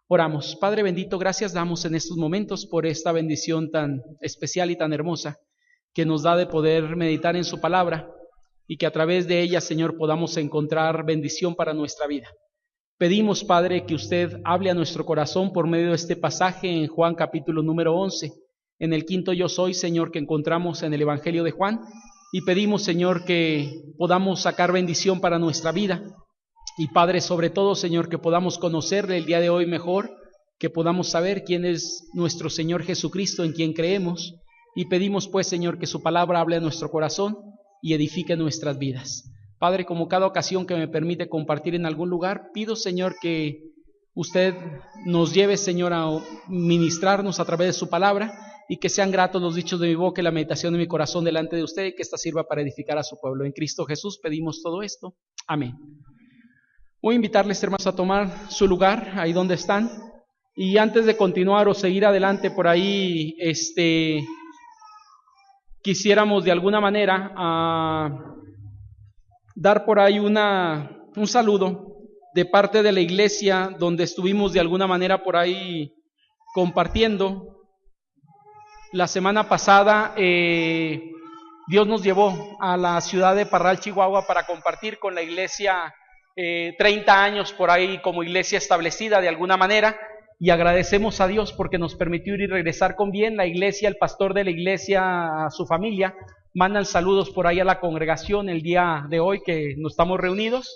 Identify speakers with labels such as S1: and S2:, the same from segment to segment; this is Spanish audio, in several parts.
S1: Oramos. Padre bendito, gracias damos en estos momentos por esta bendición tan especial y tan hermosa que nos da de poder meditar en su palabra y que a través de ella, Señor, podamos encontrar bendición para nuestra vida. Pedimos, Padre, que usted hable a nuestro corazón por medio de este pasaje en Juan capítulo número 11, en el quinto yo soy, Señor, que encontramos en el Evangelio de Juan, y pedimos, Señor, que podamos sacar bendición para nuestra vida. Y Padre, sobre todo, Señor, que podamos conocerle el día de hoy mejor, que podamos saber quién es nuestro Señor Jesucristo, en quien creemos, y pedimos pues, Señor, que su palabra hable a nuestro corazón y edifique nuestras vidas. Padre, como cada ocasión que me permite compartir en algún lugar, pido, Señor, que usted nos lleve, Señor, a ministrarnos a través de su palabra y que sean gratos los dichos de mi boca y la meditación de mi corazón delante de usted y que esta sirva para edificar a su pueblo. En Cristo Jesús pedimos todo esto. Amén. Voy a invitarles, hermanos, a tomar su lugar ahí donde están. Y antes de continuar o seguir adelante por ahí, quisiéramos de alguna manera dar por ahí un saludo de parte de la iglesia donde estuvimos de alguna manera por ahí compartiendo. La semana pasada Dios nos llevó a la ciudad de Parral, Chihuahua, para compartir con la iglesia 30 años por ahí como iglesia establecida de alguna manera, y agradecemos a Dios porque nos permitió ir y regresar con bien. La iglesia, el pastor de la iglesia, su familia, mandan saludos por ahí a la congregación el día de hoy que nos estamos reunidos,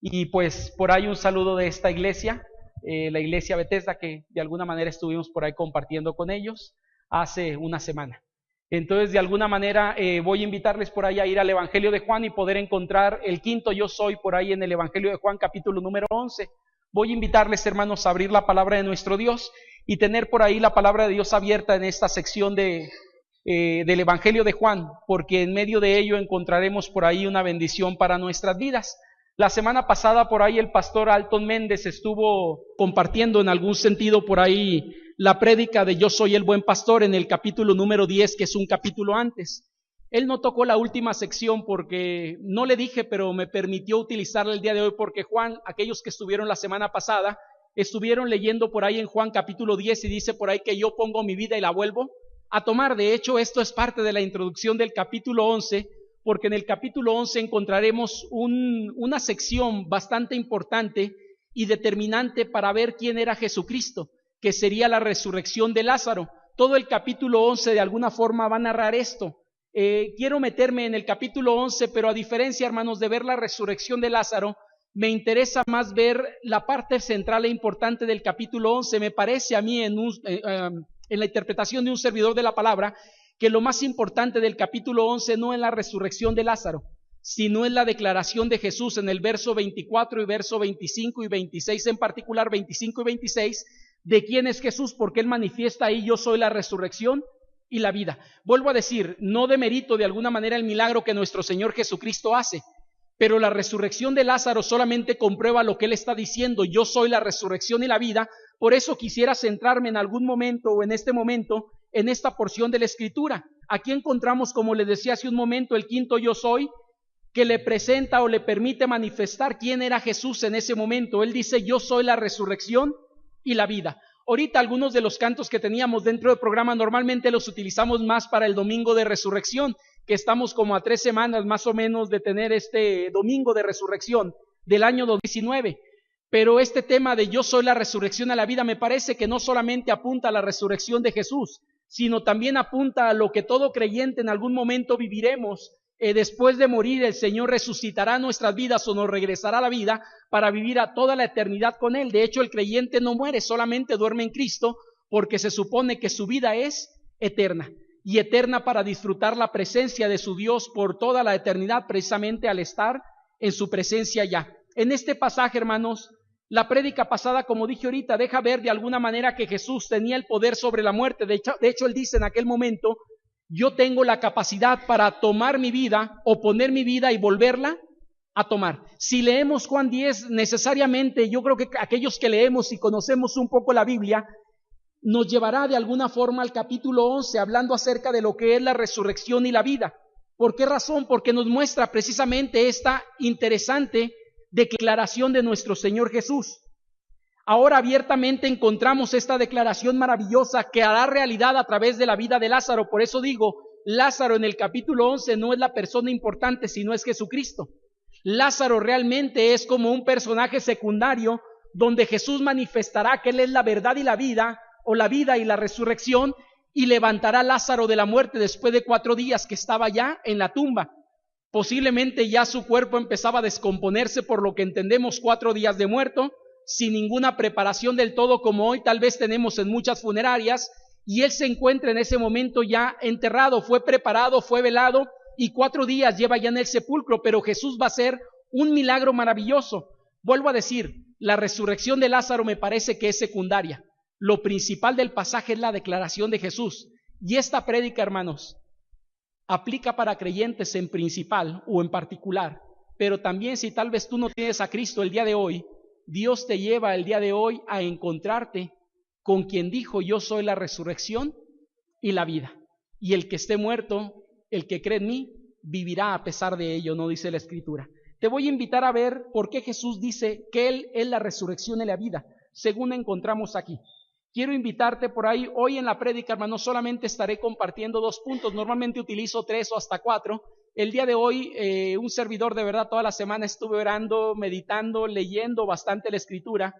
S1: y pues por ahí un saludo de esta iglesia, la iglesia Bethesda, que de alguna manera estuvimos por ahí compartiendo con ellos hace una semana. Entonces, de alguna manera voy a invitarles por ahí a ir al Evangelio de Juan y poder encontrar el quinto yo soy por ahí en el Evangelio de Juan capítulo número 11. Voy a invitarles, hermanos, a abrir la palabra de nuestro Dios y tener por ahí la palabra de Dios abierta en esta sección del Evangelio de Juan, porque en medio de ello encontraremos por ahí una bendición para nuestras vidas. La semana pasada por ahí el pastor Alton Méndez estuvo compartiendo en algún sentido por ahí la prédica de Yo soy el buen pastor en el capítulo número 10, que es un capítulo antes. Él no tocó la última sección porque no le dije, pero me permitió utilizarla el día de hoy porque Juan, aquellos que estuvieron la semana pasada, estuvieron leyendo por ahí en Juan capítulo 10 y dice por ahí que yo pongo mi vida y la vuelvo a tomar. De hecho, esto es parte de la introducción del capítulo 11, porque en el capítulo 11 encontraremos una sección bastante importante y determinante para ver quién era Jesucristo, que sería la resurrección de Lázaro. Todo el capítulo 11 de alguna forma va a narrar esto. Quiero meterme en el capítulo 11, pero a diferencia, hermanos, de ver la resurrección de Lázaro, me interesa más ver la parte central e importante del capítulo 11. Me parece a mí en la interpretación de un servidor de la palabra, que lo más importante del capítulo 11 no es la resurrección de Lázaro, sino es la declaración de Jesús en el verso 24 y verso 25 y 26, en particular 25 y 26, de quién es Jesús, porque Él manifiesta ahí: yo soy la resurrección y la vida. Vuelvo a decir, no demerito de alguna manera el milagro que nuestro Señor Jesucristo hace, pero la resurrección de Lázaro solamente comprueba lo que Él está diciendo: yo soy la resurrección y la vida. Por eso quisiera centrarme en algún momento o en este momento en esta porción de la Escritura. Aquí encontramos, como les decía hace un momento, el quinto yo soy, que le presenta o le permite manifestar quién era Jesús en ese momento. Él dice: yo soy la resurrección y la vida. Ahorita algunos de los cantos que teníamos dentro del programa normalmente los utilizamos más para el domingo de resurrección, que estamos como a 3 semanas más o menos de tener este domingo de resurrección del año 2019. Pero este tema de yo soy la resurrección a la vida me parece que no solamente apunta a la resurrección de Jesús, sino también apunta a lo que todo creyente en algún momento viviremos. Después de morir, el Señor resucitará nuestras vidas o nos regresará a la vida para vivir a toda la eternidad con Él. De hecho, el creyente no muere, solamente duerme en Cristo, porque se supone que su vida es eterna, y eterna para disfrutar la presencia de su Dios por toda la eternidad, precisamente al estar en su presencia ya. En este pasaje, hermanos, la prédica pasada, como dije ahorita, deja ver de alguna manera que Jesús tenía el poder sobre la muerte. De hecho, Él dice en aquel momento: yo tengo la capacidad para tomar mi vida o poner mi vida y volverla a tomar. Si leemos Juan 10, necesariamente yo creo que aquellos que leemos y conocemos un poco la Biblia, nos llevará de alguna forma al capítulo 11, hablando acerca de lo que es la resurrección y la vida. ¿Por qué razón? Porque nos muestra precisamente esta interesante declaración de nuestro Señor Jesús. Ahora abiertamente encontramos esta declaración maravillosa que hará realidad a través de la vida de Lázaro. Por eso digo, Lázaro en el capítulo 11 no es la persona importante, sino es Jesucristo. Lázaro realmente es como un personaje secundario donde Jesús manifestará que Él es la verdad y la vida, o la vida y la resurrección, y levantará a Lázaro de la muerte después de 4 días que estaba ya en la tumba. Posiblemente ya su cuerpo empezaba a descomponerse, por lo que entendemos 4 días de muerto, sin ninguna preparación del todo como hoy tal vez tenemos en muchas funerarias, y él se encuentra en ese momento ya enterrado, fue preparado, fue velado, y 4 días lleva ya en el sepulcro, pero Jesús va a hacer un milagro maravilloso. Vuelvo a decir, la resurrección de Lázaro me parece que es secundaria. Lo principal del pasaje es la declaración de Jesús, y esta prédica, hermanos, aplica para creyentes en principal o en particular, pero también si tal vez tú no tienes a Cristo el día de hoy, Dios te lleva el día de hoy a encontrarte con quien dijo: yo soy la resurrección y la vida, y el que esté muerto, el que cree en mí, vivirá a pesar de ello, no dice la Escritura. Te voy a invitar a ver por qué Jesús dice que Él es la resurrección y la vida, según encontramos aquí. Quiero invitarte por ahí, hoy en la prédica, hermano, solamente estaré compartiendo 2 puntos, normalmente utilizo 3 o hasta 4. El día de hoy, un servidor de verdad, toda la semana estuve orando, meditando, leyendo bastante la Escritura,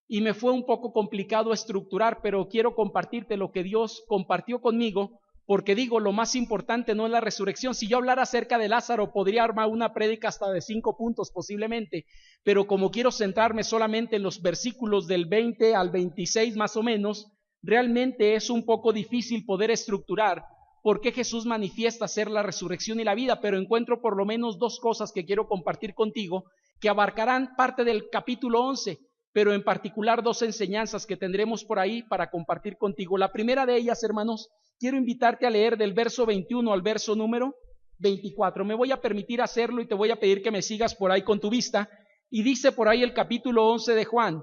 S1: y me fue un poco complicado estructurar, pero quiero compartirte lo que Dios compartió conmigo, porque digo, lo más importante no es la resurrección. Si yo hablara acerca de Lázaro, podría armar una prédica hasta de 5 puntos posiblemente, pero como quiero centrarme solamente en los versículos del 20 al 26 más o menos, realmente es un poco difícil poder estructurar por qué Jesús manifiesta ser la resurrección y la vida, pero encuentro por lo menos 2 cosas que quiero compartir contigo, que abarcarán parte del capítulo 11, pero en particular 2 enseñanzas que tendremos por ahí para compartir contigo. La primera de ellas, hermanos, quiero invitarte a leer del verso 21 al verso número 24. Me voy a permitir hacerlo y te voy a pedir que me sigas por ahí con tu vista. Y dice por ahí el capítulo 11 de Juan,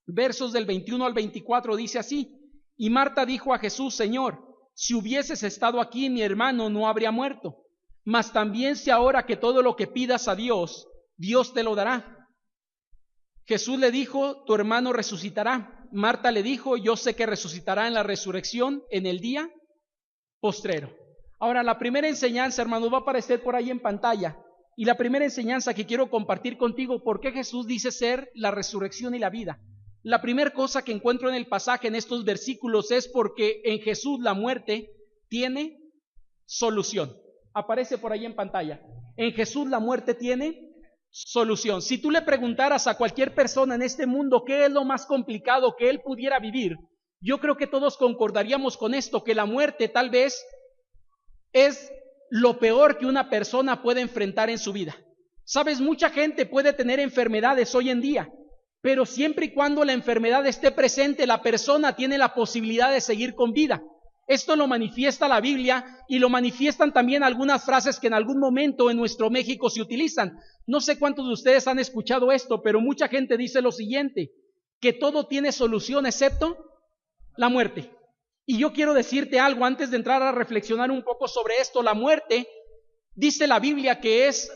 S1: versos del 21 al 24, dice así: y Marta dijo a Jesús: Señor, si hubieses estado aquí, mi hermano no habría muerto. Mas también sé ahora que todo lo que pidas a Dios, Dios te lo dará. Jesús le dijo: tu hermano resucitará. Marta le dijo: yo sé que resucitará en la resurrección en el día postrero. Ahora, la primera enseñanza, hermano, va a aparecer por ahí en pantalla. Y la primera enseñanza que quiero compartir contigo, ¿por qué Jesús dice ser la resurrección y la vida? La primera cosa que encuentro en el pasaje, en estos versículos, es porque en Jesús la muerte tiene solución. Aparece por ahí en pantalla. En Jesús la muerte tiene solución. Si tú le preguntaras a cualquier persona en este mundo qué es lo más complicado que él pudiera vivir, yo creo que todos concordaríamos con esto, que la muerte tal vez es lo peor que una persona puede enfrentar en su vida. Sabes, mucha gente puede tener enfermedades hoy en día, pero siempre y cuando la enfermedad esté presente, la persona tiene la posibilidad de seguir con vida. Esto lo manifiesta la Biblia y lo manifiestan también algunas frases que en algún momento en nuestro México se utilizan. No sé cuántos de ustedes han escuchado esto, pero mucha gente dice lo siguiente, que todo tiene solución excepto la muerte. Y yo quiero decirte algo antes de entrar a reflexionar un poco sobre esto. La muerte, dice la Biblia, que es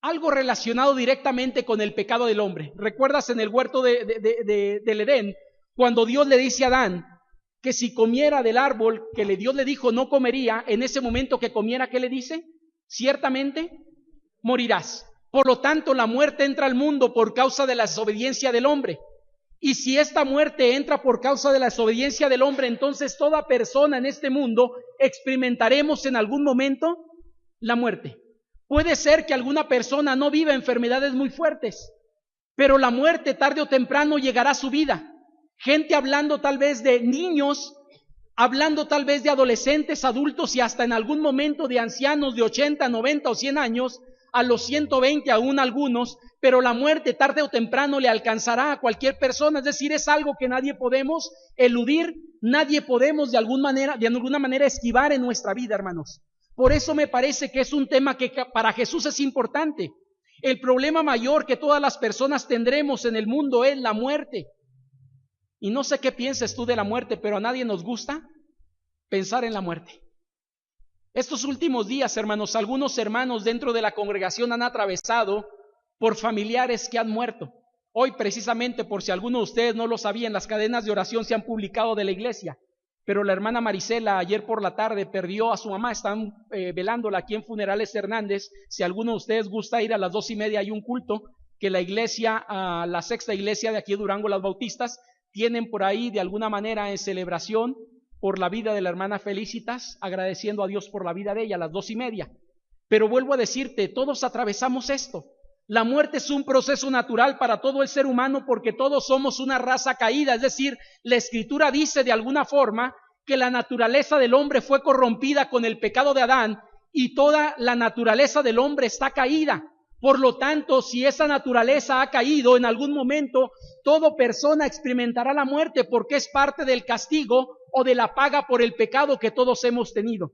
S1: algo relacionado directamente con el pecado del hombre. ¿Recuerdas en el huerto del Edén, cuando Dios le dice a Adán que si comiera del árbol que Dios le dijo no comería, en ese momento que comiera, ¿qué le dice? Ciertamente morirás. Por lo tanto, la muerte entra al mundo por causa de la desobediencia del hombre. Y si esta muerte entra por causa de la desobediencia del hombre, entonces toda persona en este mundo experimentaremos en algún momento la muerte. Puede ser que alguna persona no viva enfermedades muy fuertes, pero la muerte tarde o temprano llegará a su vida. Gente hablando tal vez de niños, hablando tal vez de adolescentes, adultos y hasta en algún momento de ancianos de 80, 90 o 100 años, a los 120 aún algunos, pero la muerte tarde o temprano le alcanzará a cualquier persona. Es decir, es algo que nadie podemos eludir, nadie podemos de alguna manera esquivar en nuestra vida, hermanos. Por eso me parece que es un tema que para Jesús es importante. El problema mayor que todas las personas tendremos en el mundo es la muerte. Y no sé qué pienses tú de la muerte, pero a nadie nos gusta pensar en la muerte. Estos últimos días, hermanos, algunos hermanos dentro de la congregación han atravesado por familiares que han muerto. Hoy precisamente, por si alguno de ustedes no lo sabían, las cadenas de oración se han publicado de la iglesia, pero la hermana Marisela ayer por la tarde perdió a su mamá, están velándola aquí en Funerales Hernández. Si alguno de ustedes gusta ir a las 2:30, hay un culto que la iglesia, la sexta iglesia de aquí de Durango, las Bautistas, tienen por ahí de alguna manera en celebración por la vida de la hermana Felicitas, agradeciendo a Dios por la vida de ella a las 2:30. Pero vuelvo a decirte, todos atravesamos esto. La muerte es un proceso natural para todo el ser humano porque todos somos una raza caída. Es decir, la Escritura dice de alguna forma que la naturaleza del hombre fue corrompida con el pecado de Adán y toda la naturaleza del hombre está caída. Por lo tanto, si esa naturaleza ha caído en algún momento, toda persona experimentará la muerte porque es parte del castigo o de la paga por el pecado que todos hemos tenido.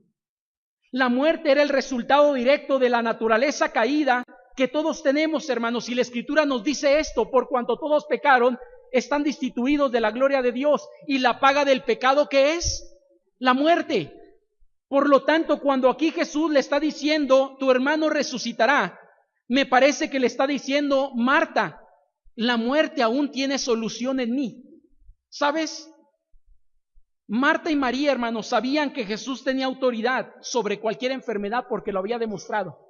S1: La muerte era el resultado directo de la naturaleza caída que todos tenemos, hermanos, y la Escritura nos dice esto: por cuanto todos pecaron, están destituidos de la gloria de Dios, y la paga del pecado, ¿qué es? La muerte. Por lo tanto, cuando aquí Jesús le está diciendo, tu hermano resucitará, me parece que le está diciendo, Marta, la muerte aún tiene solución en mí. ¿Sabes? Marta y María, hermanos, sabían que Jesús tenía autoridad sobre cualquier enfermedad porque lo había demostrado.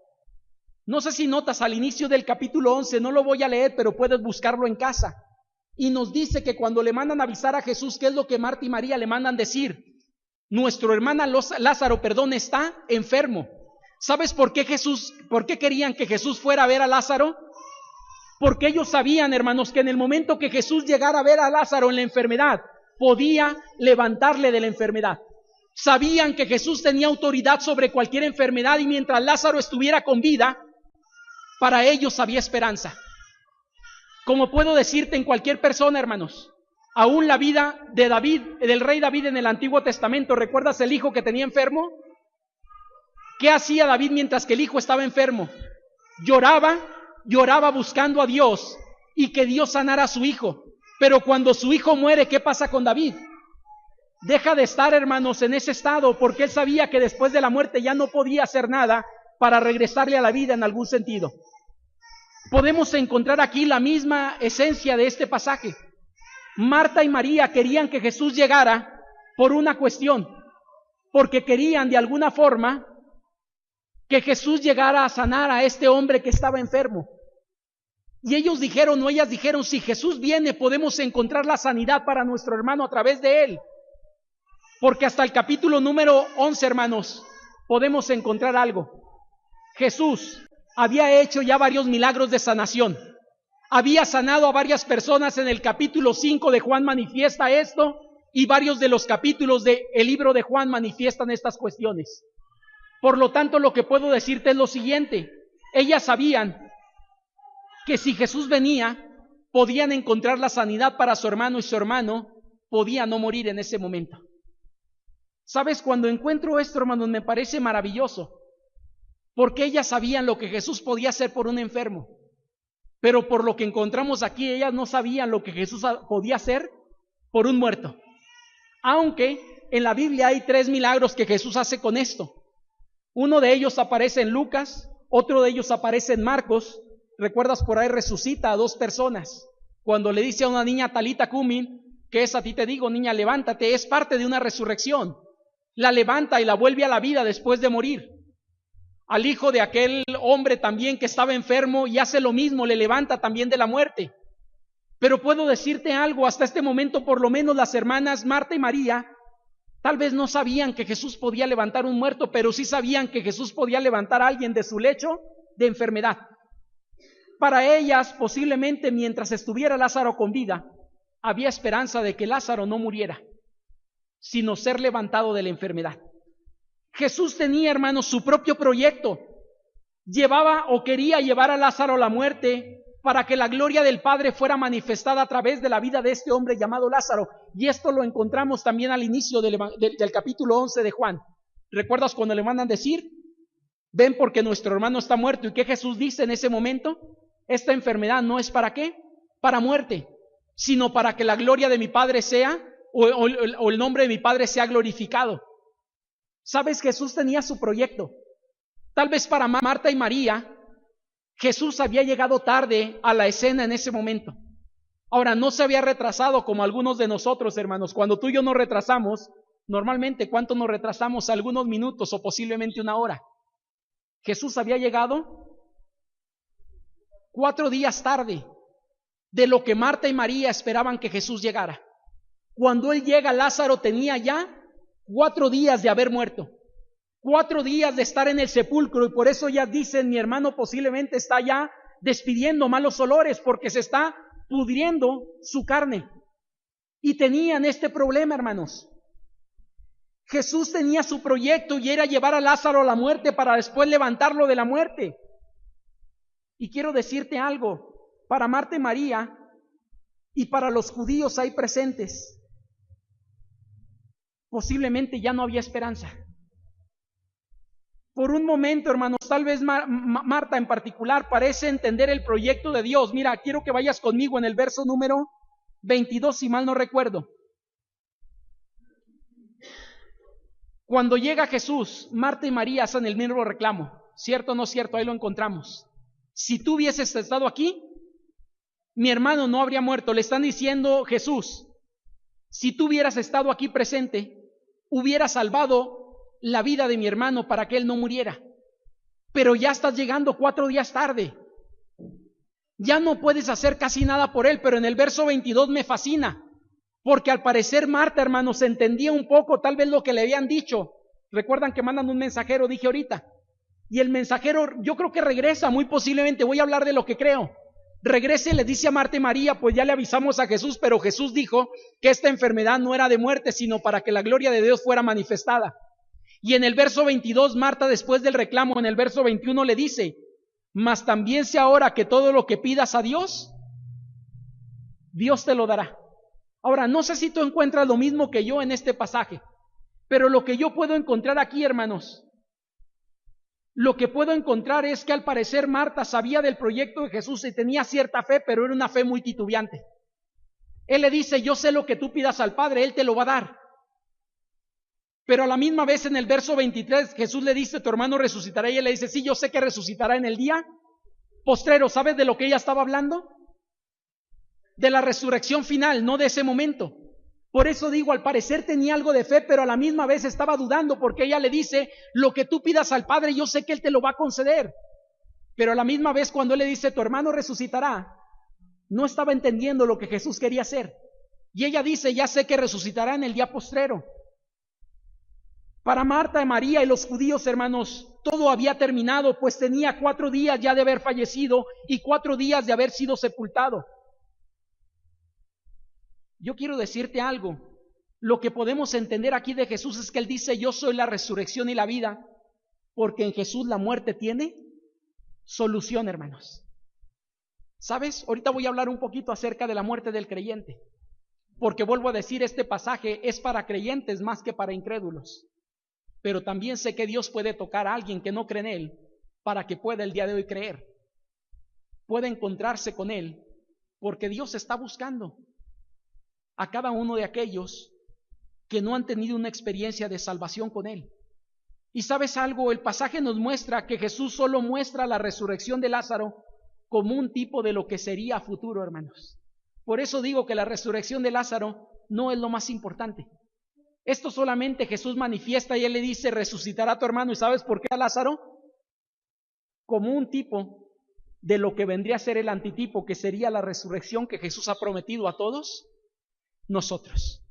S1: No sé si notas al inicio del capítulo 11, no lo voy a leer, pero puedes buscarlo en casa. Y nos dice que cuando le mandan avisar a Jesús, ¿qué es lo que Marta y María le mandan decir? Nuestro hermano Lázaro, está enfermo. ¿Sabes por qué querían que Jesús fuera a ver a Lázaro? Porque ellos sabían, hermanos, que en el momento que Jesús llegara a ver a Lázaro en la enfermedad, podía levantarle de la enfermedad. Sabían que Jesús tenía autoridad sobre cualquier enfermedad y mientras Lázaro estuviera con vida, para ellos había esperanza. Como puedo decirte en cualquier persona, hermanos, aún la vida de David, del rey David en el Antiguo Testamento, ¿recuerdas el hijo que tenía enfermo? ¿Qué hacía David mientras que el hijo estaba enfermo? Lloraba buscando a Dios y que Dios sanara a su hijo. Pero cuando su hijo muere, ¿qué pasa con David? Deja de estar, hermanos, en ese estado porque él sabía que después de la muerte ya no podía hacer nada para regresarle a la vida en algún sentido. Podemos encontrar aquí la misma esencia de este pasaje. Marta y María querían que Jesús llegara por una cuestión, porque querían de alguna forma que Jesús llegara a sanar a este hombre que estaba enfermo. Y ellas dijeron, si Jesús viene podemos encontrar la sanidad para nuestro hermano a través de él. Porque hasta el capítulo número 11, hermanos, podemos encontrar algo. Jesús había hecho ya varios milagros de sanación. Había sanado a varias personas. En el capítulo 5 de Juan manifiesta esto y varios de los capítulos del libro de Juan manifiestan estas cuestiones. Por lo tanto, lo que puedo decirte es lo siguiente. Ellas sabían que si Jesús venía, podían encontrar la sanidad para su hermano y su hermano podía no morir en ese momento. ¿Sabes? Cuando encuentro esto, hermanos, me parece maravilloso. Porque ellas sabían lo que Jesús podía hacer por un enfermo. Pero por lo que encontramos aquí, ellas no sabían lo que Jesús podía hacer por un muerto. Aunque en la Biblia hay 3 milagros que Jesús hace con esto. Uno de ellos aparece en Lucas, otro de ellos aparece en Marcos. ¿Recuerdas? Por ahí resucita a 2 personas. Cuando le dice a una niña, Talita Cumi, que es a ti te digo, niña, levántate, es parte de una resurrección. La levanta y la vuelve a la vida después de morir. Al hijo de aquel hombre también que estaba enfermo y hace lo mismo, le levanta también de la muerte. Pero puedo decirte algo, hasta este momento por lo menos las hermanas Marta y María tal vez no sabían que Jesús podía levantar un muerto, pero sí sabían que Jesús podía levantar a alguien de su lecho de enfermedad. Para ellas, posiblemente mientras estuviera Lázaro con vida, había esperanza de que Lázaro no muriera, sino ser levantado de la enfermedad. Jesús tenía, hermanos, su propio proyecto. Quería llevar a Lázaro a la muerte para que la gloria del Padre fuera manifestada a través de la vida de este hombre llamado Lázaro. Y esto lo encontramos también al inicio del capítulo 11 de Juan. ¿Recuerdas cuando le mandan decir? Ven porque nuestro hermano está muerto. ¿Y qué Jesús dice en ese momento? Esta enfermedad no es para qué, para muerte, sino para que la gloria de mi Padre sea, o el nombre de mi Padre sea glorificado. ¿Sabes? Jesús tenía su proyecto. Tal vez para Marta y María, Jesús había llegado tarde a la escena en ese momento. Ahora, no se había retrasado como algunos de nosotros, hermanos. Cuando tú y yo nos retrasamos, normalmente, ¿cuánto nos retrasamos? Algunos minutos o posiblemente una hora. Jesús había llegado 4 días tarde de lo que Marta y María esperaban que Jesús llegara. Cuando Él llega, Lázaro tenía ya 4 días de haber muerto, 4 días de estar en el sepulcro, y por eso ya dicen, mi hermano posiblemente está ya despidiendo malos olores porque se está pudriendo su carne. Y tenían este problema, hermanos. Jesús tenía su proyecto y era llevar a Lázaro a la muerte para después levantarlo de la muerte. Y quiero decirte algo, para Marta y María y para los judíos ahí presentes, posiblemente ya no había esperanza. Por un momento, hermanos, tal vez Marta en particular parece entender el proyecto de Dios. Mira, quiero que vayas conmigo en el verso número 22, si mal no recuerdo. Cuando llega Jesús, Marta y María hacen el mismo reclamo. ¿Cierto o no cierto? Ahí lo encontramos. Si tú hubieses estado aquí, mi hermano no habría muerto. Le están diciendo Jesús, si tú hubieras estado aquí presente, hubieras salvado la vida de mi hermano para que él no muriera. Pero ya estás llegando 4 días tarde. Ya no puedes hacer casi nada por él. Pero en el verso 22 me fascina, porque al parecer Marta, hermanos, entendía un poco tal vez lo que le habían dicho. Recuerdan que mandan un mensajero, dije ahorita. Y el mensajero, yo creo que regresa, muy posiblemente, voy a hablar de lo que creo. Regrese y le dice a Marta y María, pues ya le avisamos a Jesús, pero Jesús dijo que esta enfermedad no era de muerte, sino para que la gloria de Dios fuera manifestada. Y en el verso 22, Marta, después del reclamo, en el verso 21 le dice, mas también sé ahora que todo lo que pidas a Dios, Dios te lo dará. Ahora, no sé si tú encuentras lo mismo que yo en este pasaje, pero lo que yo puedo encontrar aquí, hermanos, lo que puedo encontrar es que al parecer Marta sabía del proyecto de Jesús y tenía cierta fe, pero era una fe muy titubeante. Él le dice, yo sé lo que tú pidas al Padre, Él te lo va a dar. Pero a la misma vez en el verso 23 Jesús le dice, tu hermano resucitará, y él le dice, sí, yo sé que resucitará en el día postrero. ¿Sabes de lo que ella estaba hablando? De la resurrección final, no de ese momento. Por eso digo, al parecer tenía algo de fe, pero a la misma vez estaba dudando, porque ella le dice, lo que tú pidas al Padre, yo sé que Él te lo va a conceder. Pero a la misma vez cuando Él le dice, tu hermano resucitará, no estaba entendiendo lo que Jesús quería hacer. Y ella dice, ya sé que resucitará en el día postrero. Para Marta, María y los judíos, hermanos, todo había terminado, pues tenía 4 días ya de haber fallecido y 4 días de haber sido sepultado. Yo quiero decirte algo. Lo que podemos entender aquí de Jesús es que Él dice, yo soy la resurrección y la vida, porque en Jesús la muerte tiene solución, hermanos. ¿Sabes? Ahorita voy a hablar un poquito acerca de la muerte del creyente, porque vuelvo a decir, este pasaje es para creyentes más que para incrédulos. Pero también sé que Dios puede tocar a alguien que no cree en Él para que pueda el día de hoy creer. Puede encontrarse con Él, porque Dios está buscando a cada uno de aquellos que no han tenido una experiencia de salvación con Él. Y ¿sabes algo? El pasaje nos muestra que Jesús solo muestra la resurrección de Lázaro como un tipo de lo que sería futuro, hermanos. Por eso digo que la resurrección de Lázaro no es lo más importante. Esto solamente Jesús manifiesta y Él le dice, resucitará a tu hermano. ¿Y sabes por qué a Lázaro? Como un tipo de lo que vendría a ser el antitipo, que sería la resurrección que Jesús ha prometido a todos nosotros.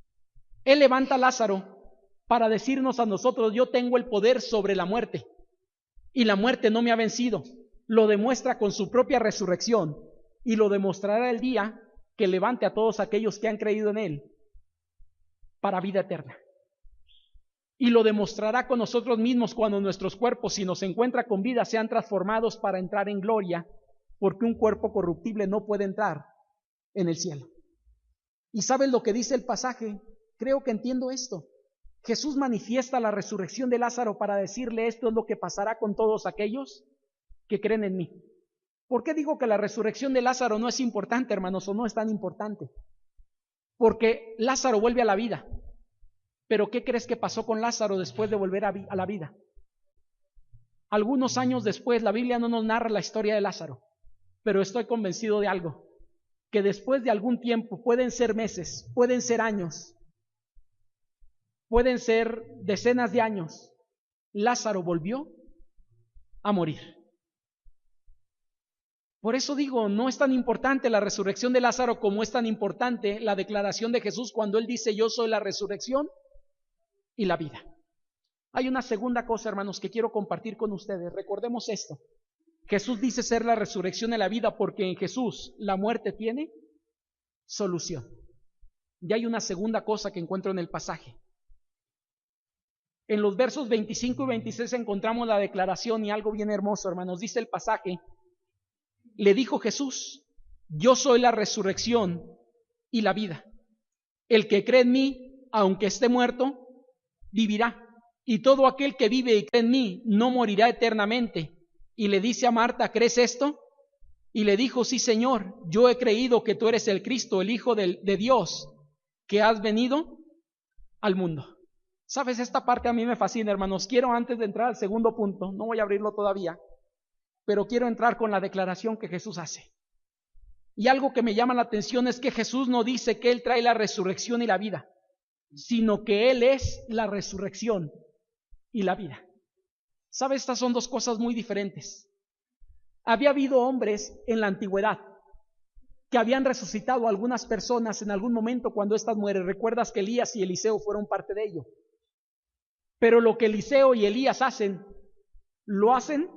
S1: Él levanta a Lázaro para decirnos a nosotros, yo tengo el poder sobre la muerte y la muerte no me ha vencido. Lo demuestra con su propia resurrección y lo demostrará el día que levante a todos aquellos que han creído en Él para vida eterna. Y lo demostrará con nosotros mismos cuando nuestros cuerpos, si nos encuentra con vida, sean transformados para entrar en gloria, porque un cuerpo corruptible no puede entrar en el cielo. ¿Y sabes lo que dice el pasaje? Creo que entiendo esto. Jesús manifiesta la resurrección de Lázaro para decirle, esto es lo que pasará con todos aquellos que creen en mí. ¿Por qué digo que la resurrección de Lázaro no es importante, hermanos, o no es tan importante? Porque Lázaro vuelve a la vida. Pero ¿qué crees que pasó con Lázaro después de volver a la vida? Algunos años después, la Biblia no nos narra la historia de Lázaro, pero estoy convencido de algo, que después de algún tiempo, pueden ser meses, pueden ser años, pueden ser decenas de años, Lázaro volvió a morir. Por eso digo, no es tan importante la resurrección de Lázaro como es tan importante la declaración de Jesús cuando Él dice: yo soy la resurrección y la vida. Hay una segunda cosa, hermanos, que quiero compartir con ustedes. Recordemos esto. Jesús dice ser la resurrección y la vida porque en Jesús la muerte tiene solución. Y hay una segunda cosa que encuentro en el pasaje. En los versos 25 y 26 encontramos la declaración y algo bien hermoso, hermanos. Dice el pasaje: le dijo Jesús: yo soy la resurrección y la vida. El que cree en mí, aunque esté muerto, vivirá. Y todo aquel que vive y cree en mí no morirá eternamente. Y le dice a Marta: ¿crees esto? Y le dijo: sí, Señor, yo he creído que tú eres el Cristo, el Hijo de Dios, que has venido al mundo. ¿Sabes? Esta parte a mí me fascina, hermanos. Quiero, antes de entrar al segundo punto, no voy a abrirlo todavía, pero quiero entrar con la declaración que Jesús hace. Y algo que me llama la atención es que Jesús no dice que Él trae la resurrección y la vida, sino que Él es la resurrección y la vida. ¿Sabes? Estas son dos cosas muy diferentes. Había habido hombres en la antigüedad que habían resucitado a algunas personas en algún momento cuando éstas mueren. Recuerdas que Elías y Eliseo fueron parte de ello. Pero lo que Eliseo y Elías hacen, lo hacen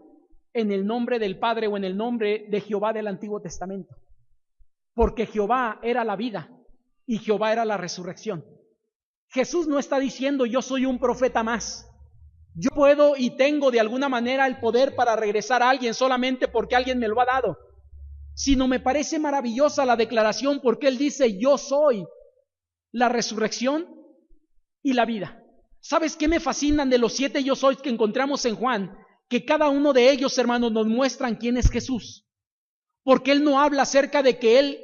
S1: en el nombre del Padre o en el nombre de Jehová del Antiguo Testamento. Porque Jehová era la vida y Jehová era la resurrección. Jesús no está diciendo: yo soy un profeta más. Yo puedo y tengo de alguna manera el poder para regresar a alguien solamente porque alguien me lo ha dado. Sino me parece maravillosa la declaración porque Él dice: yo soy la resurrección y la vida. ¿Sabes qué me fascinan de los 7 yo soy que encontramos en Juan? Que cada uno de ellos, hermanos, nos muestran quién es Jesús. Porque Él no habla acerca de que Él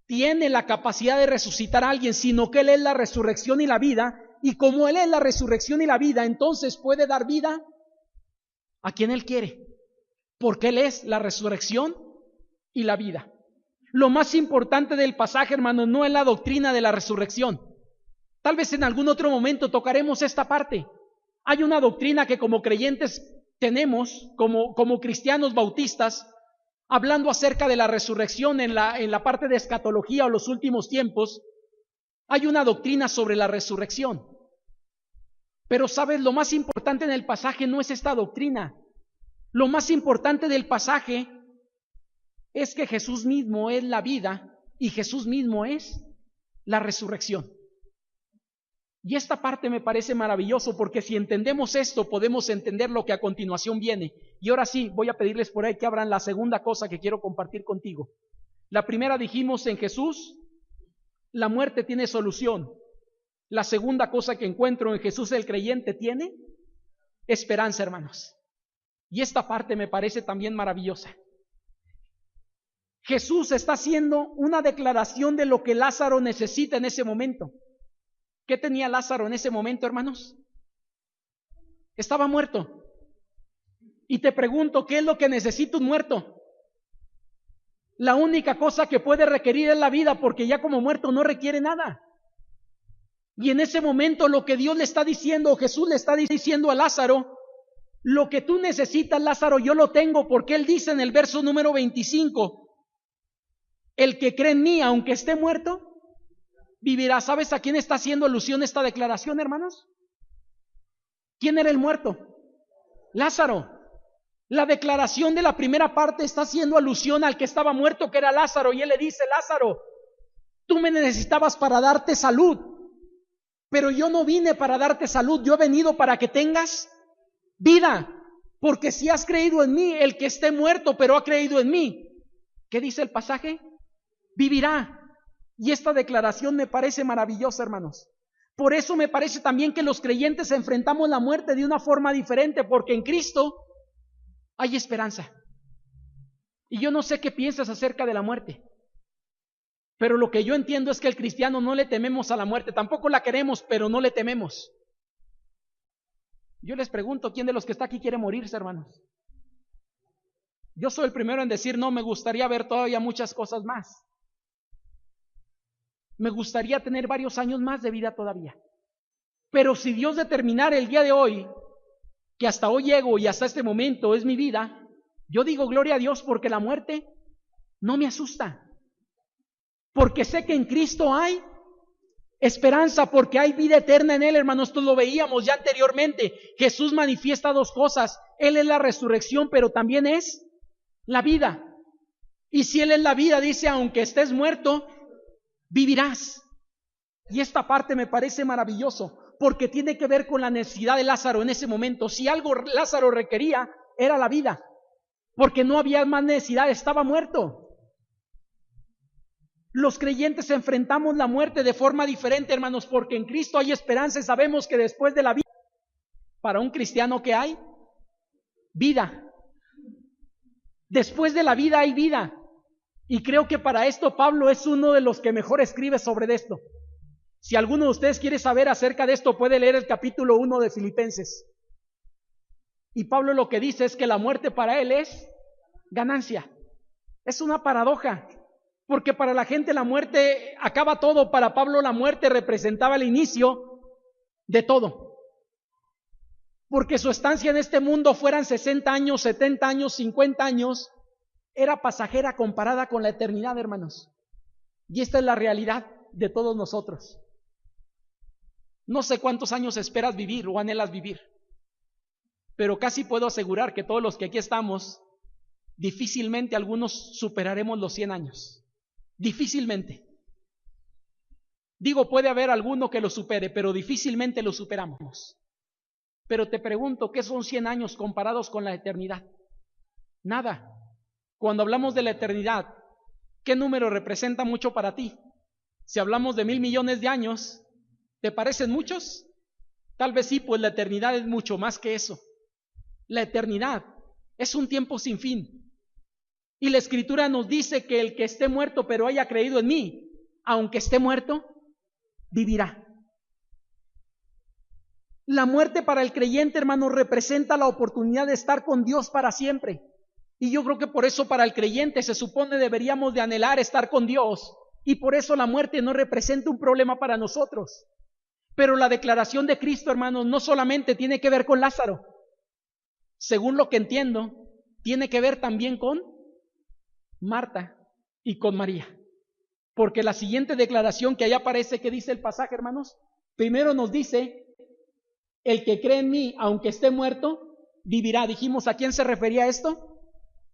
S1: tiene la capacidad de resucitar a alguien, sino que Él es la resurrección y la vida. Y como Él es la resurrección y la vida, entonces puede dar vida a quien Él quiere. Porque Él es la resurrección y la vida. Lo más importante del pasaje, hermanos, no es la doctrina de la resurrección. Tal vez en algún otro momento tocaremos esta parte. Hay una doctrina que como creyentes tenemos, como cristianos bautistas, hablando acerca de la resurrección en la parte de escatología o los últimos tiempos. Hay una doctrina sobre la resurrección. Pero sabes, lo más importante en el pasaje no es esta doctrina. Lo más importante del pasaje es que Jesús mismo es la vida y Jesús mismo es la resurrección. Y esta parte me parece maravilloso porque si entendemos esto podemos entender lo que a continuación viene. Y ahora sí, voy a pedirles por ahí que abran la segunda cosa que quiero compartir contigo. La primera dijimos: en Jesús la muerte tiene solución. La segunda cosa que encuentro: en Jesús el creyente tiene esperanza, hermanos. Y esta parte me parece también maravillosa. Jesús está haciendo una declaración de lo que Lázaro necesita en ese momento. ¿Qué tenía Lázaro en ese momento, hermanos? Estaba muerto. Y te pregunto, ¿qué es lo que necesita un muerto? La única cosa que puede requerir es la vida, porque ya como muerto no requiere nada. Y en ese momento lo que Dios le está diciendo, Jesús le está diciendo a Lázaro: lo que tú necesitas, Lázaro, yo lo tengo, porque Él dice en el verso número 25: el que cree en mí, aunque esté muerto, vivirá. ¿Sabes a quién está haciendo alusión esta declaración, hermanos? ¿Quién era el muerto? Lázaro. La declaración de la primera parte está haciendo alusión al que estaba muerto, que era Lázaro, y Él le dice: Lázaro, tú me necesitabas para darte salud, pero yo no vine para darte salud, yo he venido para que tengas vida, porque si has creído en mí, el que esté muerto pero ha creído en mí, ¿qué dice el pasaje? Vivirá. Y esta declaración me parece maravillosa, hermanos. Por eso me parece también que los creyentes enfrentamos la muerte de una forma diferente, porque en Cristo hay esperanza. Y yo no sé qué piensas acerca de la muerte, pero lo que yo entiendo es que el cristiano no le tememos a la muerte. Tampoco la queremos, pero no le tememos. Yo les pregunto, ¿quién de los que está aquí quiere morirse, hermanos? Yo soy el primero en decir: no, me gustaría ver todavía muchas cosas más. me gustaría tener varios años más de vida todavía. Pero si Dios determinara el día de hoy, que hasta hoy llego y hasta este momento es mi vida, yo digo gloria a Dios, porque la muerte no me asusta. Porque sé que en Cristo hay esperanza, porque hay vida eterna en Él, hermanos. Esto lo veíamos ya anteriormente. Jesús manifiesta dos cosas. Él es la resurrección, pero también es la vida. Y si Él es la vida, dice, aunque estés muerto, vivirás. Y esta parte me parece maravilloso, porque tiene que ver con la necesidad de Lázaro en ese momento. Si algo Lázaro requería, era la vida, porque no había más necesidad, estaba muerto. Los creyentes enfrentamos la muerte de forma diferente, hermanos, porque en Cristo hay esperanza y sabemos que después de la vida, para un cristiano, ¿qué hay? Vida. Después de la vida hay vida. Y creo que para esto Pablo es uno de los que mejor escribe sobre esto. Si alguno de ustedes quiere saber acerca de esto, puede leer el capítulo 1 de Filipenses. Y Pablo lo que dice es que la muerte para él es ganancia. Es una paradoja, porque para la gente la muerte acaba todo. Para Pablo la muerte representaba el inicio de todo. Porque su estancia en este mundo, fueran 60 años, 70 años, 50 años, era pasajera comparada con la eternidad, hermanos. Y esta es la realidad de todos nosotros. No sé cuántos años esperas vivir o anhelas vivir, pero casi puedo asegurar que todos los que aquí estamos, difícilmente algunos superaremos los 100 años. Difícilmente. Digo, puede haber alguno que lo supere, pero difícilmente lo superamos. Pero te pregunto, ¿qué son 100 años comparados con la eternidad? Nada. Cuando hablamos de la eternidad, ¿qué número representa mucho para ti? Si hablamos de 1,000 millones de años, ¿te parecen muchos? Tal vez sí, pues la eternidad es mucho más que eso. La eternidad es un tiempo sin fin. Y la Escritura nos dice que el que esté muerto pero haya creído en mí, aunque esté muerto, vivirá. La muerte para el creyente, hermano, representa la oportunidad de estar con Dios para siempre. Y yo creo que por eso para el creyente se supone deberíamos de anhelar estar con Dios. Y por eso la muerte no representa un problema para nosotros. Pero la declaración de Cristo, hermanos, no solamente tiene que ver con Lázaro. Según lo que entiendo, tiene que ver también con Marta y con María. Porque la siguiente declaración que allá aparece, que dice el pasaje, hermanos, primero nos dice, el que cree en mí, aunque esté muerto, vivirá. Dijimos, ¿a quién se refería esto?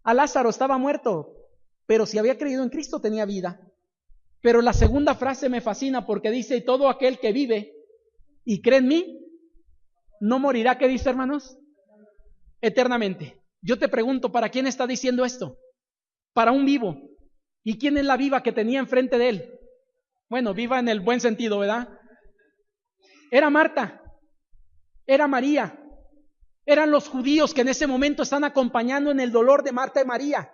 S1: A Lázaro, estaba muerto, pero si había creído en Cristo tenía vida. Pero la segunda frase me fascina porque dice, y todo aquel que vive y cree en mí, no morirá. ¿Qué dice, hermanos? Eternamente. Yo te pregunto, ¿para quién está diciendo esto? Para un vivo. ¿Y quién es la viva que tenía enfrente de él? Bueno, viva en el buen sentido, ¿verdad? Era Marta, era María, eran los judíos que en ese momento están acompañando en el dolor de Marta y María.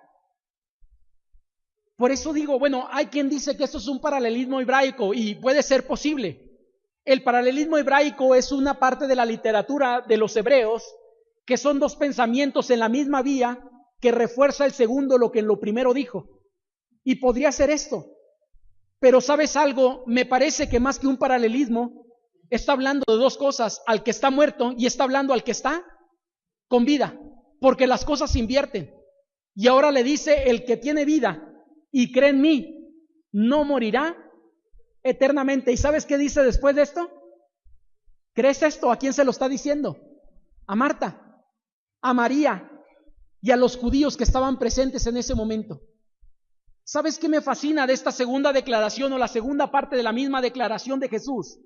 S1: Por eso digo, bueno, hay quien dice que esto es un paralelismo hebraico y puede ser posible. El paralelismo hebraico es una parte de la literatura de los hebreos, que son dos pensamientos en la misma vía que refuerza el segundo lo que en lo primero dijo. Y podría ser esto. Pero ¿sabes algo? Me parece que más que un paralelismo, está hablando de dos cosas, al que está muerto y está hablando al que está con vida, porque las cosas se invierten. Y ahora le dice, el que tiene vida y cree en mí, no morirá eternamente. ¿Y sabes qué dice después de esto? ¿Crees esto? ¿A quién se lo está diciendo? A Marta, a María y a los judíos que estaban presentes en ese momento. ¿Sabes qué me fascina de esta segunda declaración o la segunda parte de la misma declaración de Jesús?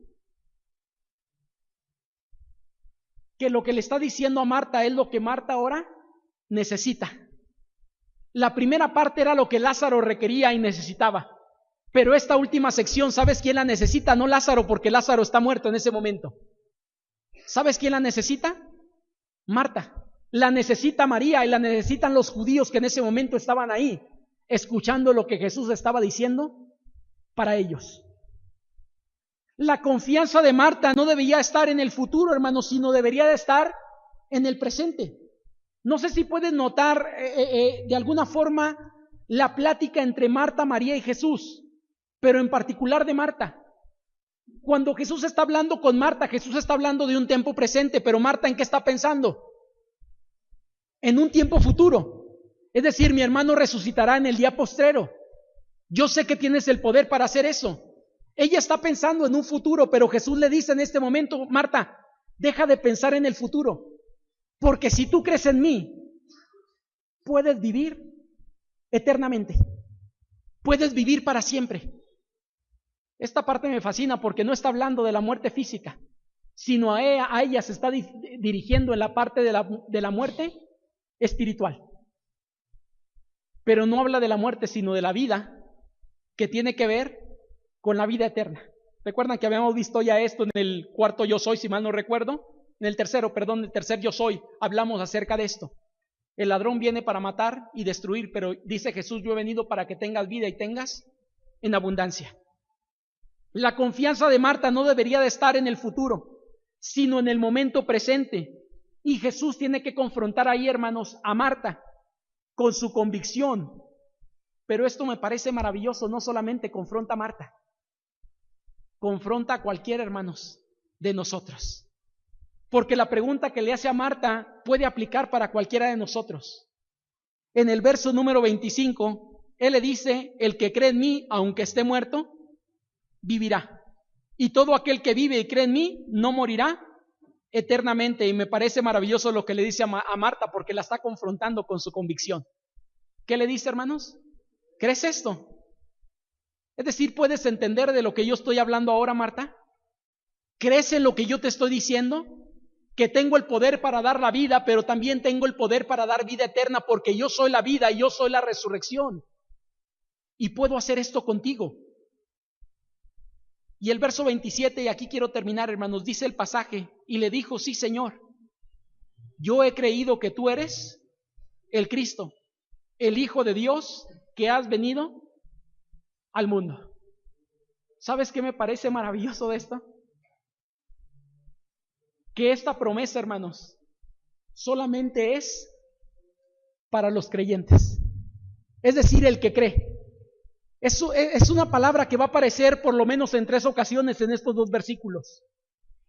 S1: Que lo que le está diciendo a Marta es lo que Marta ahora necesita. La primera parte era lo que Lázaro requería y necesitaba. Pero esta última sección, ¿sabes quién la necesita? No Lázaro, porque Lázaro está muerto en ese momento. ¿Sabes quién la necesita? Marta. La necesita María y la necesitan los judíos que en ese momento estaban ahí, escuchando lo que Jesús estaba diciendo para ellos. La confianza de Marta no debía estar en el futuro, hermanos, sino debería de estar en el presente. No sé si pueden notar de alguna forma la plática entre Marta, María y Jesús. pero en particular de Marta. Cuando Jesús está hablando con Marta, Jesús está hablando de un tiempo presente, pero Marta, ¿en qué está pensando? En un tiempo futuro. Es decir, mi hermano resucitará en el día postrero. Yo sé que tienes el poder para hacer eso. Ella está pensando en un futuro, pero Jesús le dice en este momento, Marta, deja de pensar en el futuro, porque si tú crees en mí, puedes vivir eternamente. Puedes vivir para siempre. Esta parte me fascina porque no está hablando de la muerte física, sino a ella se está dirigiendo en la parte de la muerte espiritual. Pero no habla de la muerte, sino de la vida que tiene que ver con la vida eterna. ¿Recuerdan que habíamos visto ya esto en el cuarto yo soy, si mal no recuerdo? En el tercer yo soy, hablamos acerca de esto. El ladrón viene para matar y destruir, pero dice Jesús, yo he venido para que tengas vida y tengas en abundancia. La confianza de Marta no debería de estar en el futuro, sino en el momento presente. Y Jesús tiene que confrontar ahí, hermanos, a Marta con su convicción. Pero esto me parece maravilloso, no solamente confronta a Marta, confronta a cualquiera, hermanos, de nosotros. Porque la pregunta que le hace a Marta puede aplicar para cualquiera de nosotros. En el verso número 25, él le dice, el que cree en mí, aunque esté muerto, vivirá. Y todo aquel que vive y cree en mí, no morirá eternamente. Y me parece maravilloso lo que le dice a Marta, porque la está confrontando con su convicción. ¿Qué le dice, hermanos? ¿Crees esto? Es decir, ¿puedes entender de lo que yo estoy hablando ahora, Marta? ¿Crees en lo que yo te estoy diciendo? Que tengo el poder para dar la vida, pero también tengo el poder para dar vida eterna, porque yo soy la vida y yo soy la resurrección. Y puedo hacer esto contigo. Y el verso 27, y aquí quiero terminar, hermanos, dice el pasaje, y le dijo, sí, Señor, yo he creído que tú eres el Cristo, el Hijo de Dios, que has venido al mundo. ¿Sabes qué me parece maravilloso de esto? Que esta promesa, hermanos, solamente es para los creyentes. Es decir, el que cree. Es una palabra que va a aparecer por lo menos en 3 ocasiones en estos 2 versículos.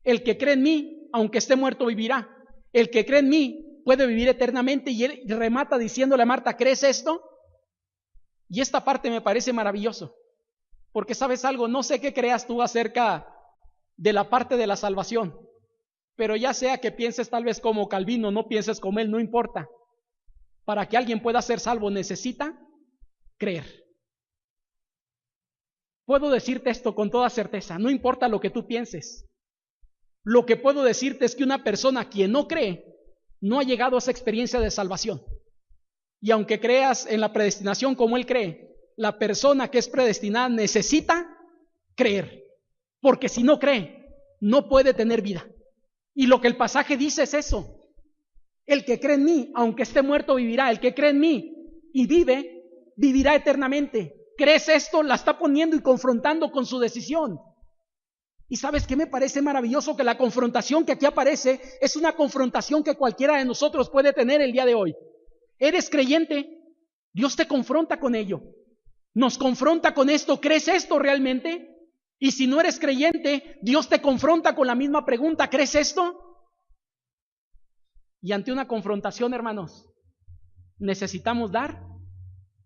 S1: El que cree en mí, aunque esté muerto, vivirá. El que cree en mí puede vivir eternamente. Y él remata diciéndole a Marta, ¿crees esto? Y esta parte me parece maravilloso. Porque sabes algo, no sé qué creas tú acerca de la parte de la salvación. Pero ya sea que pienses tal vez como Calvino, no pienses como él, no importa. Para que alguien pueda ser salvo necesita creer. Puedo decirte esto con toda certeza, no importa lo que tú pienses. Lo que puedo decirte es que una persona quien no cree, no ha llegado a esa experiencia de salvación. Y aunque creas en la predestinación como él cree, la persona que es predestinada necesita creer. Porque si no cree, no puede tener vida. Y lo que el pasaje dice es eso. El que cree en mí, aunque esté muerto, vivirá. El que cree en mí y vive, vivirá eternamente. ¿Crees esto? La está poniendo y confrontando con su decisión. Y ¿sabes qué me parece maravilloso? Que la confrontación que aquí aparece es una confrontación que cualquiera de nosotros puede tener el día de hoy. ¿Eres creyente? Dios te confronta con ello. Nos confronta con esto. ¿Crees esto realmente? Y si no eres creyente, Dios te confronta con la misma pregunta. ¿Crees esto? Y ante una confrontación, hermanos, necesitamos dar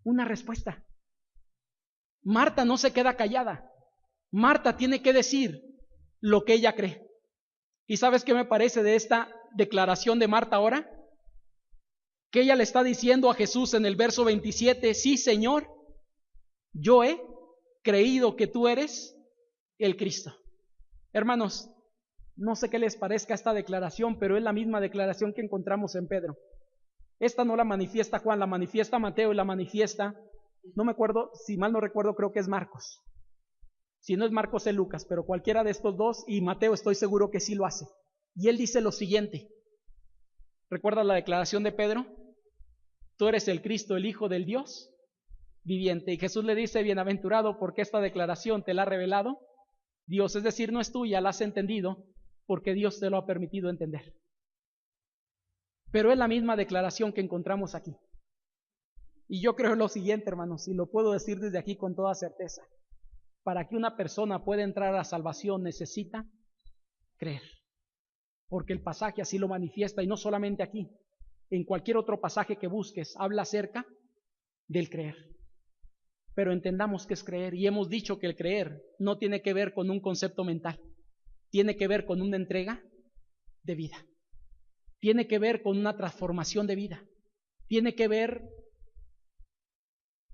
S1: una respuesta. Marta no se queda callada. Marta tiene que decir lo que ella cree. ¿Y sabes qué me parece de esta declaración de Marta ahora? Que ella le está diciendo a Jesús en el verso 27, sí, Señor, yo he creído que tú eres el Cristo. Hermanos, no sé qué les parezca esta declaración, pero es la misma declaración que encontramos en Pedro. Esta no la manifiesta Juan, la manifiesta Mateo y la manifiesta, no me acuerdo, si mal no recuerdo, creo que es Marcos. Si no es Marcos, es Lucas, pero cualquiera de estos dos, y Mateo estoy seguro que sí lo hace. Y él dice lo siguiente. ¿Recuerdas la declaración de Pedro? Tú eres el Cristo, el Hijo del Dios viviente. Y Jesús le dice, bienaventurado, porque esta declaración te la ha revelado Dios. Es decir, no es tuya, la has entendido, porque Dios te lo ha permitido entender. Pero es la misma declaración que encontramos aquí. Y yo creo lo siguiente, hermanos, y lo puedo decir desde aquí con toda certeza. para que una persona pueda entrar a la salvación necesita creer. Porque el pasaje así lo manifiesta, y no solamente aquí, en cualquier otro pasaje que busques, habla acerca del creer. Pero entendamos qué es creer, y hemos dicho que el creer no tiene que ver con un concepto mental, tiene que ver con una entrega de vida, tiene que ver con una transformación de vida, tiene que ver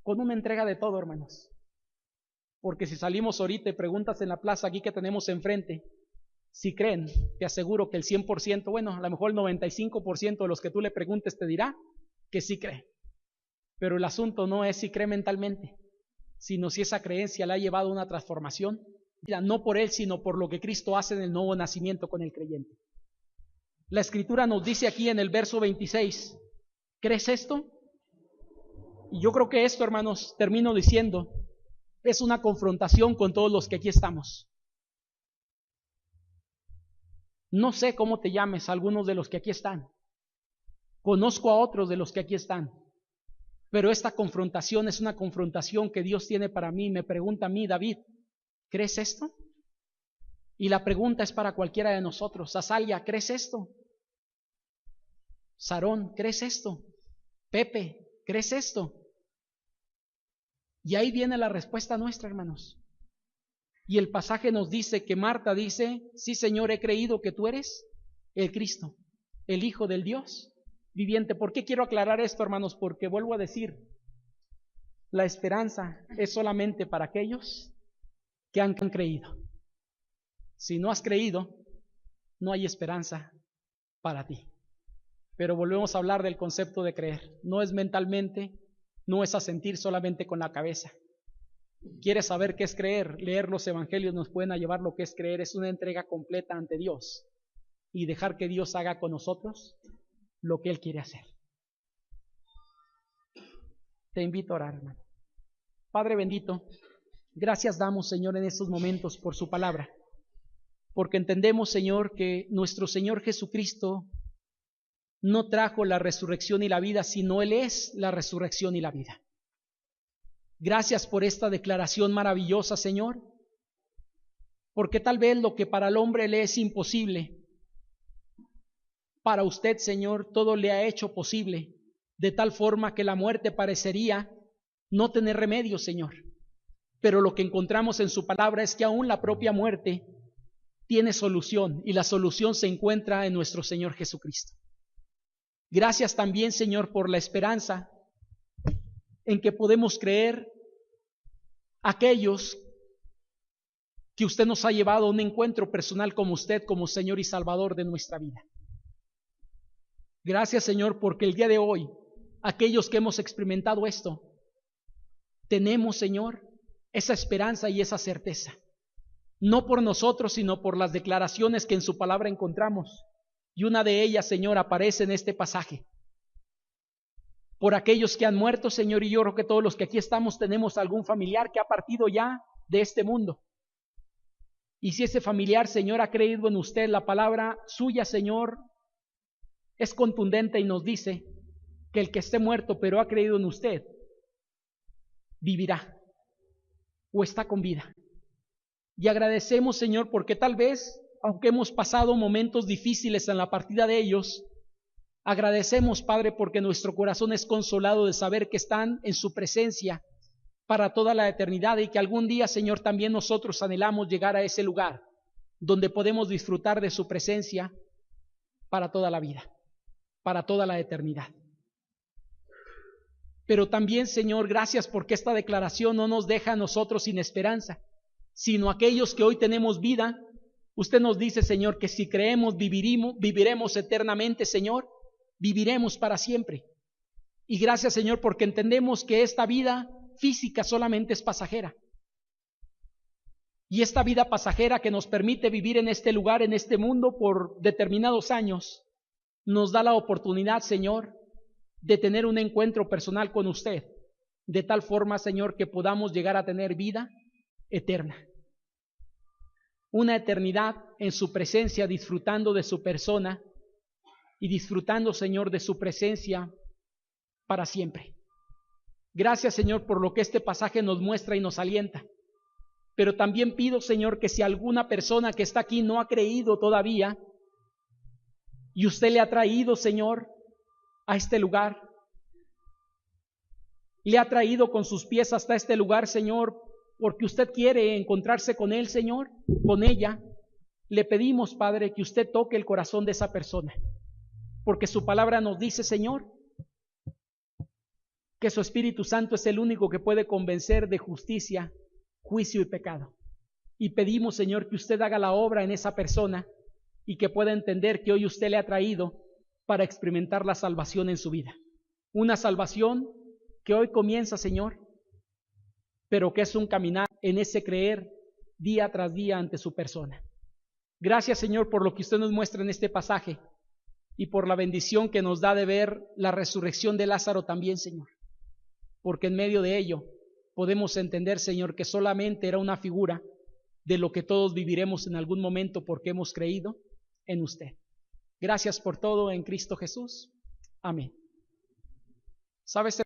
S1: con una entrega de todo, hermanos. Porque si salimos ahorita y preguntas en la plaza aquí que tenemos enfrente, si creen, te aseguro que el 100%, bueno, a lo mejor el 95% de los que tú le preguntes te dirá que sí cree. Pero el asunto no es si cree mentalmente, sino si esa creencia le ha llevado a una transformación, no por él, sino por lo que Cristo hace en el nuevo nacimiento con el creyente. La Escritura nos dice aquí en el verso 26, ¿crees esto? Y yo creo que esto, hermanos, termino diciendo, es una confrontación con todos los que aquí estamos. No sé cómo te llames, algunos de los que aquí están. Conozco a otros de los que aquí están. Pero esta confrontación es una confrontación que Dios tiene para mí. Me pregunta a mí, David, ¿crees esto? Y la pregunta es para cualquiera de nosotros. Azalia, ¿crees esto? Sarón, ¿crees esto? Pepe, ¿crees esto? Y ahí viene la respuesta nuestra, hermanos. Y el pasaje nos dice que Marta dice, sí, Señor, he creído que tú eres el Cristo, el Hijo del Dios viviente. ¿Por qué quiero aclarar esto, hermanos? Porque vuelvo a decir, la esperanza es solamente para aquellos que han creído. Si no has creído, no hay esperanza para ti. Pero volvemos a hablar del concepto de creer. No es mentalmente, no es asentir solamente con la cabeza. ¿Quieres saber qué es creer? Leer los evangelios nos pueden llevar lo que es creer. Es una entrega completa ante Dios y dejar que Dios haga con nosotros lo que Él quiere hacer. Te invito a orar, hermano. Padre bendito, gracias damos, Señor, en estos momentos por su palabra, porque entendemos, Señor, que nuestro Señor Jesucristo no trajo la resurrección y la vida, sino Él es la resurrección y la vida. Gracias por esta declaración maravillosa, Señor, porque tal vez lo que para el hombre le es imposible, para usted, Señor, todo le ha hecho posible, de tal forma que la muerte parecería no tener remedio, Señor. Pero lo que encontramos en su palabra es que aún la propia muerte tiene solución, y la solución se encuentra en nuestro Señor Jesucristo. Gracias también, Señor, por la esperanza en que podemos creer aquellos que usted nos ha llevado a un encuentro personal como usted, como Señor y Salvador de nuestra vida. Gracias, Señor, porque el día de hoy, aquellos que hemos experimentado esto, tenemos, Señor, esa esperanza y esa certeza. No por nosotros, sino por las declaraciones que en su palabra encontramos. Y una de ellas, Señor, aparece en este pasaje. Por aquellos que han muerto, Señor, y yo creo que todos los que aquí estamos tenemos algún familiar que ha partido ya de este mundo. Y si ese familiar, Señor, ha creído en usted, la palabra suya, Señor, es contundente y nos dice que el que esté muerto pero ha creído en usted, vivirá o está con vida. Y agradecemos, Señor, porque tal vez, aunque hemos pasado momentos difíciles en la partida de ellos, agradecemos, Padre, porque nuestro corazón es consolado de saber que están en su presencia para toda la eternidad, y que algún día, Señor, también nosotros anhelamos llegar a ese lugar donde podemos disfrutar de su presencia para toda la vida, para toda la eternidad. Pero también, Señor, gracias porque esta declaración no nos deja a nosotros sin esperanza, sino aquellos que hoy tenemos vida. Usted nos dice, Señor, que si creemos viviremos eternamente, Señor, viviremos para siempre. Y gracias, Señor, porque entendemos que esta vida física solamente es pasajera. Y esta vida pasajera que nos permite vivir en este lugar, en este mundo, por determinados años, nos da la oportunidad, Señor, de tener un encuentro personal con usted, de tal forma, Señor, que podamos llegar a tener vida eterna. Una eternidad en su presencia, disfrutando de su persona y disfrutando, Señor, de su presencia para siempre. Gracias, Señor, por lo que este pasaje nos muestra y nos alienta. Pero también pido, Señor, que si alguna persona que está aquí no ha creído todavía, y usted le ha traído, Señor, a este lugar, le ha traído con sus pies hasta este lugar, Señor, porque usted quiere encontrarse con él, Señor, con ella, le pedimos, Padre, que usted toque el corazón de esa persona, porque su palabra nos dice, Señor, que su Espíritu Santo es el único que puede convencer de justicia, juicio y pecado. Y pedimos, Señor, que usted haga la obra en esa persona y que pueda entender que hoy usted le ha traído para experimentar la salvación en su vida. Una salvación que hoy comienza, Señor, pero que es un caminar en ese creer día tras día ante su persona. Gracias, Señor, por lo que usted nos muestra en este pasaje y por la bendición que nos da de ver la resurrección de Lázaro también, Señor. Porque en medio de ello podemos entender, Señor, que solamente era una figura de lo que todos viviremos en algún momento porque hemos creído en usted. Gracias por todo en Cristo Jesús. Amén. ¿Sabes?